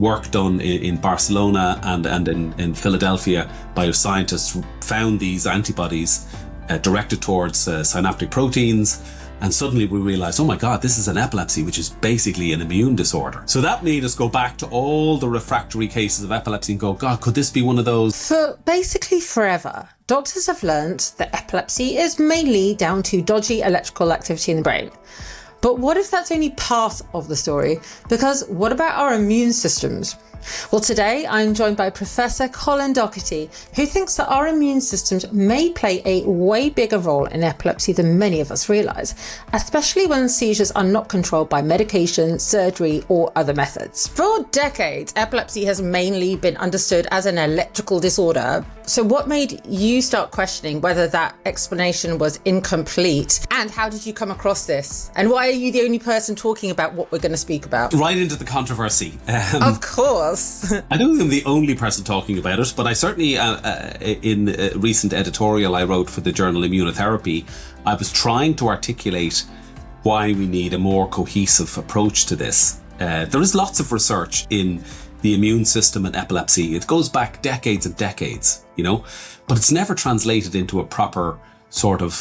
work done in Barcelona and in Philadelphia by scientists found these antibodies directed towards synaptic proteins. And suddenly we realized, oh my God, this is an epilepsy, which is basically an immune disorder. So that made us go back to all the refractory cases of epilepsy and go, God, could this be one of those? For basically forever, doctors have learned that epilepsy is mainly down to dodgy electrical activity in the brain. But what if that's only part of the story? Because what about our immune systems? Well, today I'm joined by Professor Colin Doherty, who thinks that our immune systems may play a way bigger role in epilepsy than many of us realise, especially when seizures are not controlled by medication, surgery, or other methods. For decades, epilepsy has mainly been understood as an electrical disorder. So what made you start questioning whether that explanation was incomplete? And how did you come across this? And why are you the only person talking about what we're going to speak about? Right into the controversy. Of course. I don't think I'm the only person talking about it, but I certainly, in a recent editorial I wrote for the journal Immunotherapy, I was trying to articulate why we need a more cohesive approach to this. There is lots of research in the immune system and epilepsy. It goes back decades and decades, but it's never translated into a proper sort of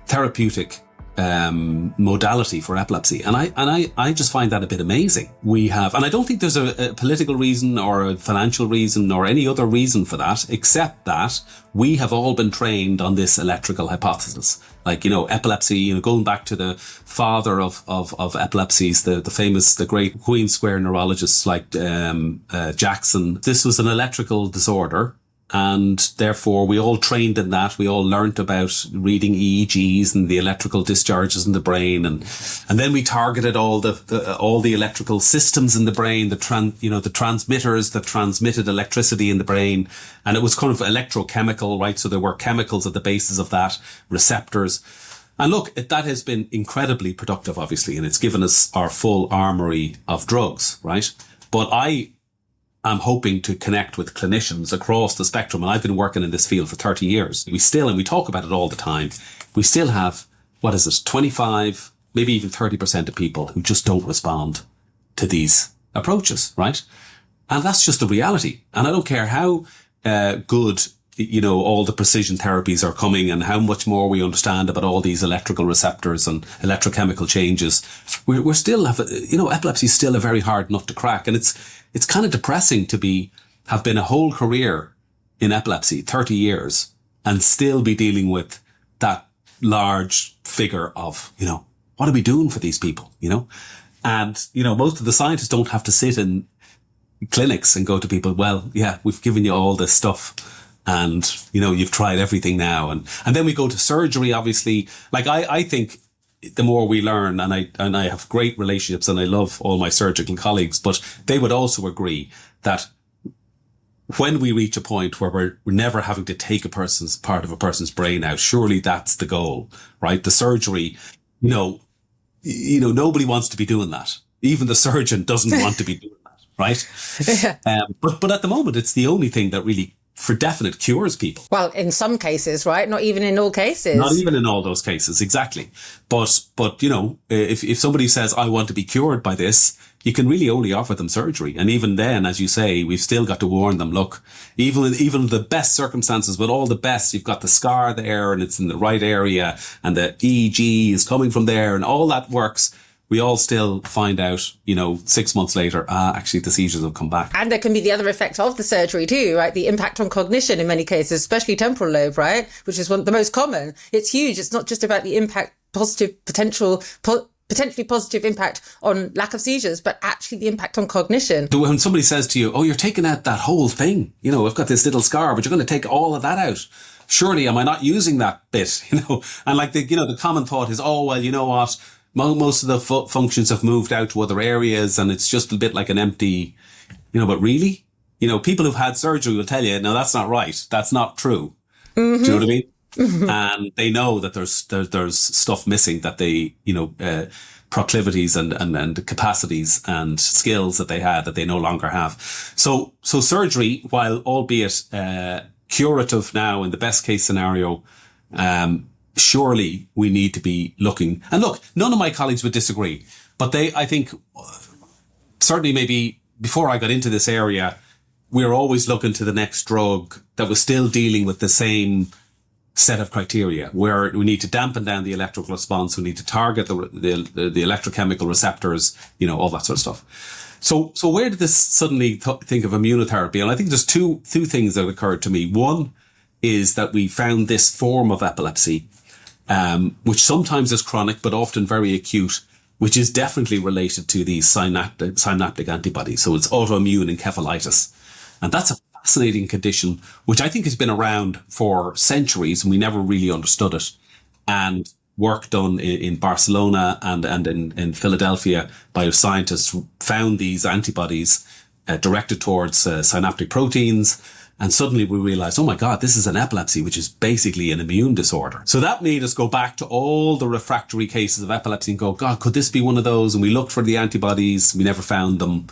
therapeutic modality for epilepsy. And I just find that a bit amazing. We have, and I don't think there's a political reason or a financial reason or any other reason for that, except that we have all been trained on this electrical hypothesis. Like, epilepsy, going back to the father of epilepsies, the great Queen Square neurologists like Jackson. This was an electrical disorder. And therefore, we all trained in that. We all learnt about reading EEGs and the electrical discharges in the brain, and then we targeted all the electrical systems in the brain, the transmitters that transmitted electricity in the brain, and it was kind of electrochemical, right? So there were chemicals at the basis of that, receptors. And look, that has been incredibly productive, obviously, and it's given us our full armory of drugs, right? But I'm hoping to connect with clinicians across the spectrum. And I've been working in this field for 30 years. And we talk about it all the time. We still have, 25, maybe even 30% of people who just don't respond to these approaches, right? And that's just the reality. And I don't care how good, all the precision therapies are coming and how much more we understand about all these electrical receptors and electrochemical changes. We're still epilepsy is still a very hard nut to crack. And it's kind of depressing to have been a whole career in epilepsy, 30 years, and still be dealing with that large figure of, what are we doing for these people, And, most of the scientists don't have to sit in clinics and go to people, well, yeah, we've given you all this stuff and, you've tried everything now. And then we go to surgery, obviously. Like, I think the more we learn, and I have great relationships and I love all my surgical colleagues, but they would also agree that when we reach a point where we're never having to take part of a person's brain out, surely that's the goal, right? The surgery, nobody wants to be doing that. Even the surgeon doesn't want to be doing that, right? Yeah. But at the moment, it's the only thing that really for definite cures people. Well, in some cases, right? Not even in all cases. Not even in all those cases, exactly. But if somebody says, I want to be cured by this, you can really only offer them surgery. And even then, as you say, we've still got to warn them, look, even the best circumstances, with all the best, you've got the scar there and it's in the right area and the EEG is coming from there and all that works. We all still find out, 6 months later, actually the seizures have come back. And there can be the other effect of the surgery too, right? The impact on cognition in many cases, especially temporal lobe, right? Which is one of the most common. It's huge. It's not just about the impact, potentially positive impact on lack of seizures, but actually the impact on cognition. When somebody says to you, oh, you're taking out that whole thing, I've got this little scar, but you're going to take all of that out. Surely, am I not using that bit, And like the common thought is, oh, well, you know what? Most of the functions have moved out to other areas and it's just a bit like an empty, but really, people who've had surgery will tell you, no, that's not right. That's not true. Mm-hmm. Do you know what I mean? Mm-hmm. And they know that there's stuff missing that they, proclivities and capacities and skills that they had that they no longer have. So surgery, while albeit, curative now in the best case scenario, surely we need to be looking. And look, none of my colleagues would disagree, but I think, certainly maybe before I got into this area, we were always looking to the next drug that was still dealing with the same set of criteria, where we need to dampen down the electrical response, we need to target the electrochemical receptors, all that sort of stuff. So where did this suddenly think of immunotherapy? And I think there's two things that occurred to me. One is that we found this form of epilepsy, which sometimes is chronic, but often very acute, which is definitely related to these synaptic antibodies. So it's autoimmune encephalitis. And that's a fascinating condition, which I think has been around for centuries and we never really understood it. And work done in Barcelona and in Philadelphia by scientists found these antibodies directed towards synaptic proteins. And suddenly we realized, oh my God, this is an epilepsy, which is basically an immune disorder. So that made us go back to all the refractory cases of epilepsy and go, God, could this be one of those? And we looked for the antibodies. We never found them.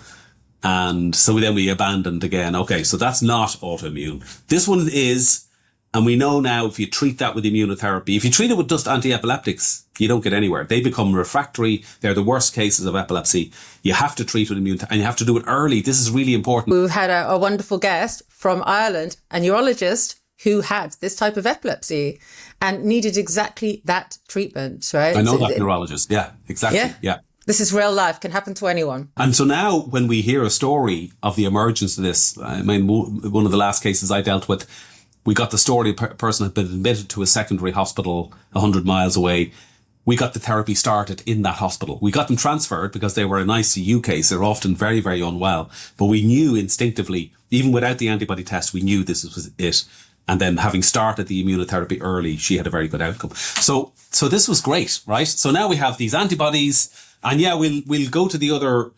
And so then we abandoned again. Okay, so that's not autoimmune. This one is, and we know now if you treat that with immunotherapy, if you treat it with just anti-epileptics, you don't get anywhere. They become refractory. They're the worst cases of epilepsy. You have to treat with immunotherapy and you have to do it early. This is really important. We've had a wonderful guest from Ireland, a neurologist who had this type of epilepsy and needed exactly that treatment, right? I know that neurologist. Yeah, exactly. Yeah. This is real life, can happen to anyone. And so now when we hear a story of the emergence of this, I mean, one of the last cases I dealt with, we got the story of a person had been admitted to a secondary hospital 100 miles away. We got the therapy started in that hospital. We got them transferred because they were an ICU case. They're often very, very unwell. But we knew instinctively, even without the antibody test, we knew this was it. And then having started the immunotherapy early, she had a very good outcome. So this was great, right? So now we have these antibodies. And yeah, we'll go to the other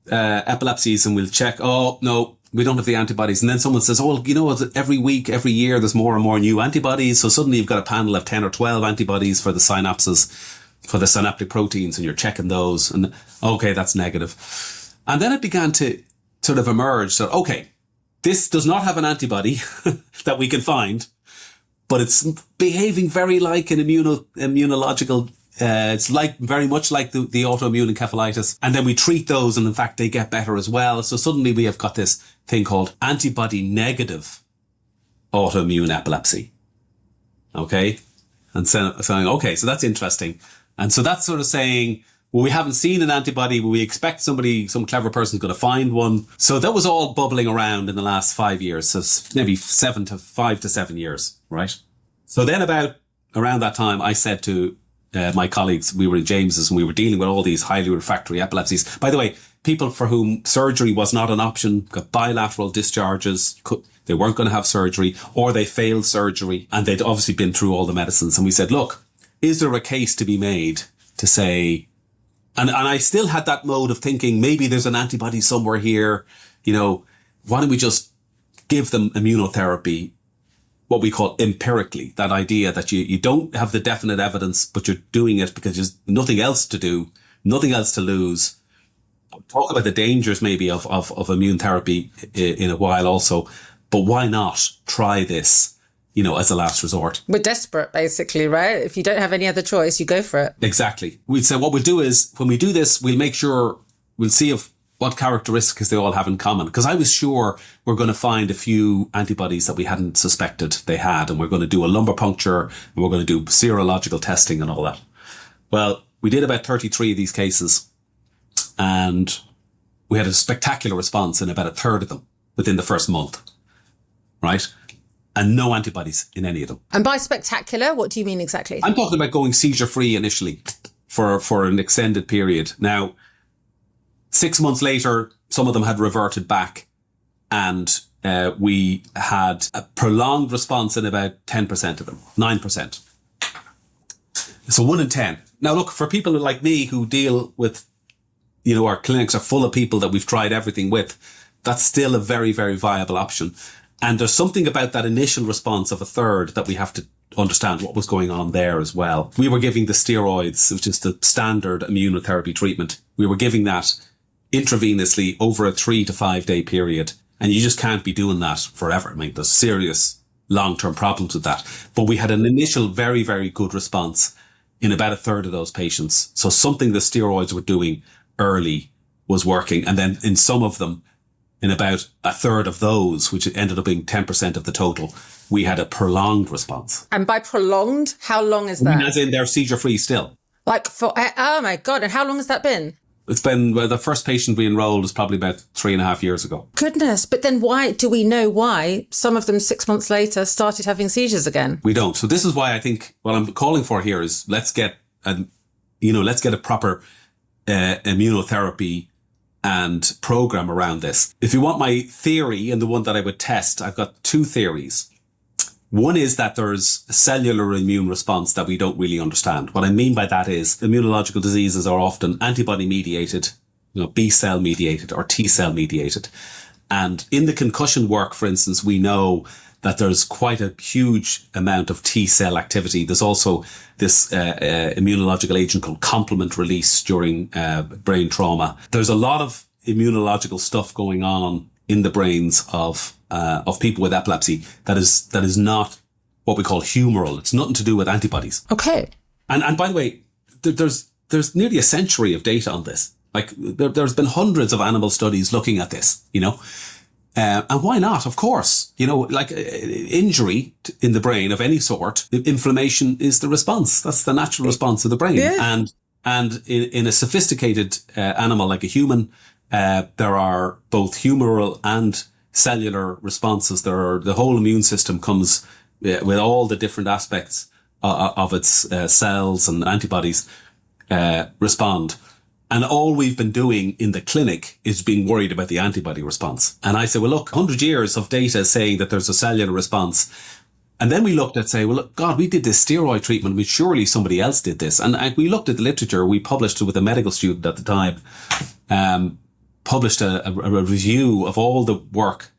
epilepsies and we'll check. Oh, no, we don't have the antibodies. And then someone says, oh, well, every week, every year, there's more and more new antibodies. So suddenly you've got a panel of 10 or 12 antibodies for the synapses, for the synaptic proteins, and you're checking those. And okay, that's negative. And then it began to sort of emerge. So, okay, this does not have an antibody that we can find, but it's behaving very like an immunological it's very much like the autoimmune encephalitis. And then we treat those and in fact they get better as well. So suddenly we have got this thing called antibody-negative autoimmune epilepsy. Okay. And saying, okay, so that's interesting. And so that's sort of saying, well, we haven't seen an antibody, but we expect some clever person's going to find one. So that was all bubbling around in the last 5 years. So maybe 5 to 7 years, right? So then around that time, I said to my colleagues, we were in James's and we were dealing with all these highly refractory epilepsies. By the way, people for whom surgery was not an option, got bilateral discharges, they weren't going to have surgery, or they failed surgery and they'd obviously been through all the medicines. And we said, look, is there a case to be made to say, and I still had that mode of thinking, maybe there's an antibody somewhere here, why don't we just give them immunotherapy, what we call empirically, that idea that you don't have the definite evidence, but you're doing it because there's nothing else to do, nothing else to lose. Talk about the dangers maybe of immune therapy in a while also, but why not try this, as a last resort? We're desperate, basically, right? If you don't have any other choice, you go for it. Exactly. We'd say what we'll do is when we do this, we'll see what characteristics they all have in common. Because I was sure we're going to find a few antibodies that we hadn't suspected they had. And we're going to do a lumbar puncture and we're going to do serological testing and all that. Well, we did about 33 of these cases and we had a spectacular response in about a third of them within the first month. Right? And no antibodies in any of them. And by spectacular, what do you mean exactly? I'm talking about going seizure free initially for an extended period. Now, 6 months later, some of them had reverted back and we had a prolonged response in about 10% of them, 9%. So 1 in 10. Now, look, for people like me who deal with, our clinics are full of people that we've tried everything with, that's still a very, very viable option. And there's something about that initial response of a third that we have to understand what was going on there as well. We were giving the steroids, which is the standard immunotherapy treatment. We were giving that intravenously over a 3 to 5 day period. And you just can't be doing that forever. I mean, there's serious long-term problems with that. But we had an initial very, very good response in about a third of those patients. So something the steroids were doing early was working. And then in some of them, in about a third of those, which ended up being 10% of the total, we had a prolonged response. And by prolonged, how long is that? I mean, as in they're seizure-free still. Like oh my God. And how long has that been? It's been, well, the first patient we enrolled was probably about 3.5 years ago. Goodness. But then why do we know why some of them 6 months later started having seizures again? We don't. So this is why I think what I'm calling for here is let's get a proper immunotherapy and program around this. If you want my theory and the one that I would test, I've got two theories. One is that there's a cellular immune response that we don't really understand. What I mean by that is immunological diseases are often antibody-mediated, B-cell mediated or T-cell mediated. And in the concussion work, for instance, we know that there's quite a huge amount of T-cell activity. There's also this immunological agent called complement release during brain trauma. There's a lot of immunological stuff going on in the brains of people with epilepsy that is not what we call humoral. It's nothing to do with antibodies. Okay. And by the way, there's nearly a century of data on this. Like there's been hundreds of animal studies looking at this, and why not? Of course, like injury in the brain of any sort, inflammation is the response. That's the natural response of the brain. Yeah. And in a sophisticated animal like a human, there are both humoral and cellular responses. The whole immune system comes with all the different aspects of its cells and antibodies respond. And all we've been doing in the clinic is being worried about the antibody response. And I say, well, look, 100 years of data saying that there's a cellular response. And then we looked at we look, God, we did this steroid treatment. Surely somebody else did this. And we looked at the literature. We published it with a medical student at the time, published a review of all the work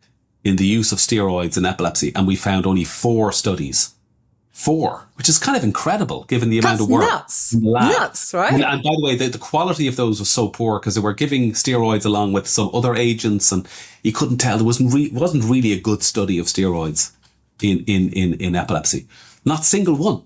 in the use of steroids in epilepsy. And we found only 4 studies. 4, which is kind of incredible given the amount of work. That's nuts, right? And by the way, the quality of those was so poor because they were giving steroids along with some other agents, and you couldn't tell. There wasn't really a good study of steroids in epilepsy. Not a single one.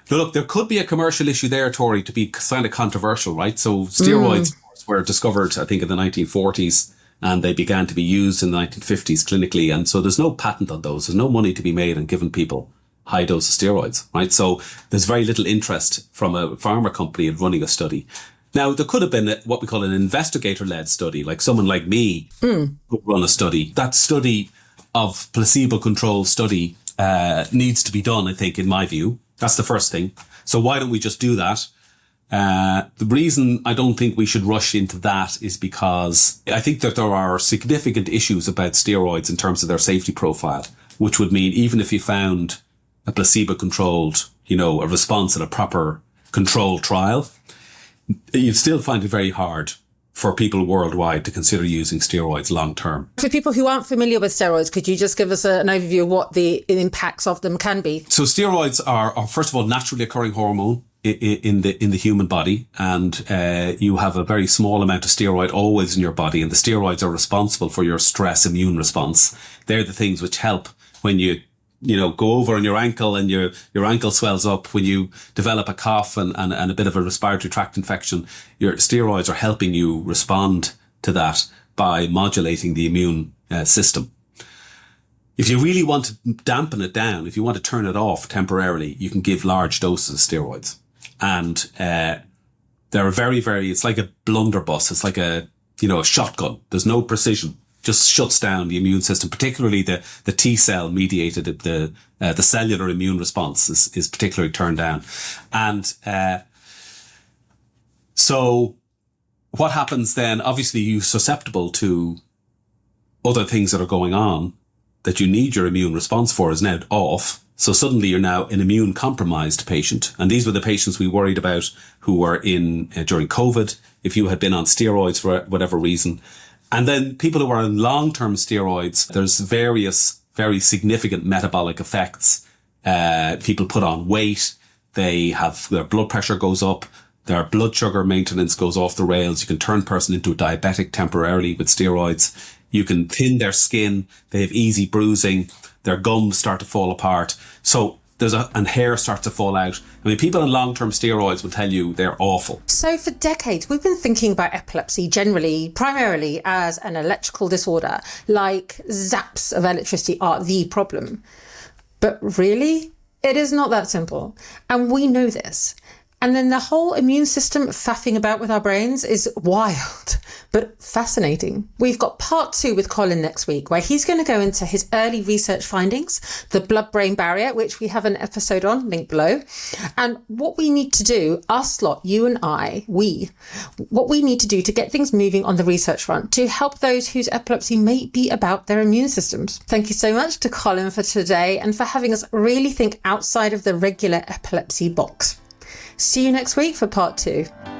Now, look, there could be a commercial issue there, Tori, to be kind of controversial, right? So steroids were discovered, I think, in the 1940s, and they began to be used in the 1950s clinically. And so there's no patent on those. There's no money to be made on giving people high dose of steroids, right? So there's very little interest from a pharma company in running a study. Now, there could have been what we call an investigator-led study, like someone like me could run a study. That study of placebo-controlled study needs to be done, I think, in my view. That's the first thing. So why don't we just do that? The reason I don't think we should rush into that is because I think that there are significant issues about steroids in terms of their safety profile, which would mean even if you found a placebo-controlled, a response in a proper controlled trial, you'd still find it very hard for people worldwide to consider using steroids long term. For people who aren't familiar with steroids, could you just give us an overview of what the impacts of them can be? So steroids are first of all, naturally occurring hormone in the human body, and you have a very small amount of steroid always in your body, and the steroids are responsible for your stress immune response. They're the things which help when you go over on your ankle and your ankle swells up, when you develop a cough and a bit of a respiratory tract infection. Your steroids are helping you respond to that by modulating the immune system. If you really want to dampen it down, if you want to turn it off temporarily, you can give large doses of steroids. And they're very, very, it's like a blunderbuss. It's like a shotgun. There's no precision. Just shuts down the immune system, particularly the T-cell mediated, the cellular immune response is particularly turned down. And so what happens then, obviously you're susceptible to other things that are going on that you need your immune response for is now off. So suddenly you're now an immune compromised patient. And these were the patients we worried about who were during COVID, if you had been on steroids for whatever reason. And then people who are on long-term steroids, there's various very significant metabolic effects. People put on weight. Their blood pressure goes up. Their blood sugar maintenance goes off the rails. You can turn a person into a diabetic temporarily with steroids. You can thin their skin. They have easy bruising. Their gums start to fall apart. So and hair starts to fall out. I mean, people on long-term steroids will tell you they're awful. So for decades, we've been thinking about epilepsy generally, primarily as an electrical disorder, like zaps of electricity are the problem. But really, it is not that simple. And we know this. And then the whole immune system faffing about with our brains is wild, but fascinating. We've got part 2 with Colin next week, where he's going to go into his early research findings, the blood-brain barrier, which we have an episode on, link below, and what we need to do, us lot, you and I, what we need to do to get things moving on the research front to help those whose epilepsy may be about their immune systems. Thank you so much to Colin for today and for having us really think outside of the regular epilepsy box. See you next week for part 2.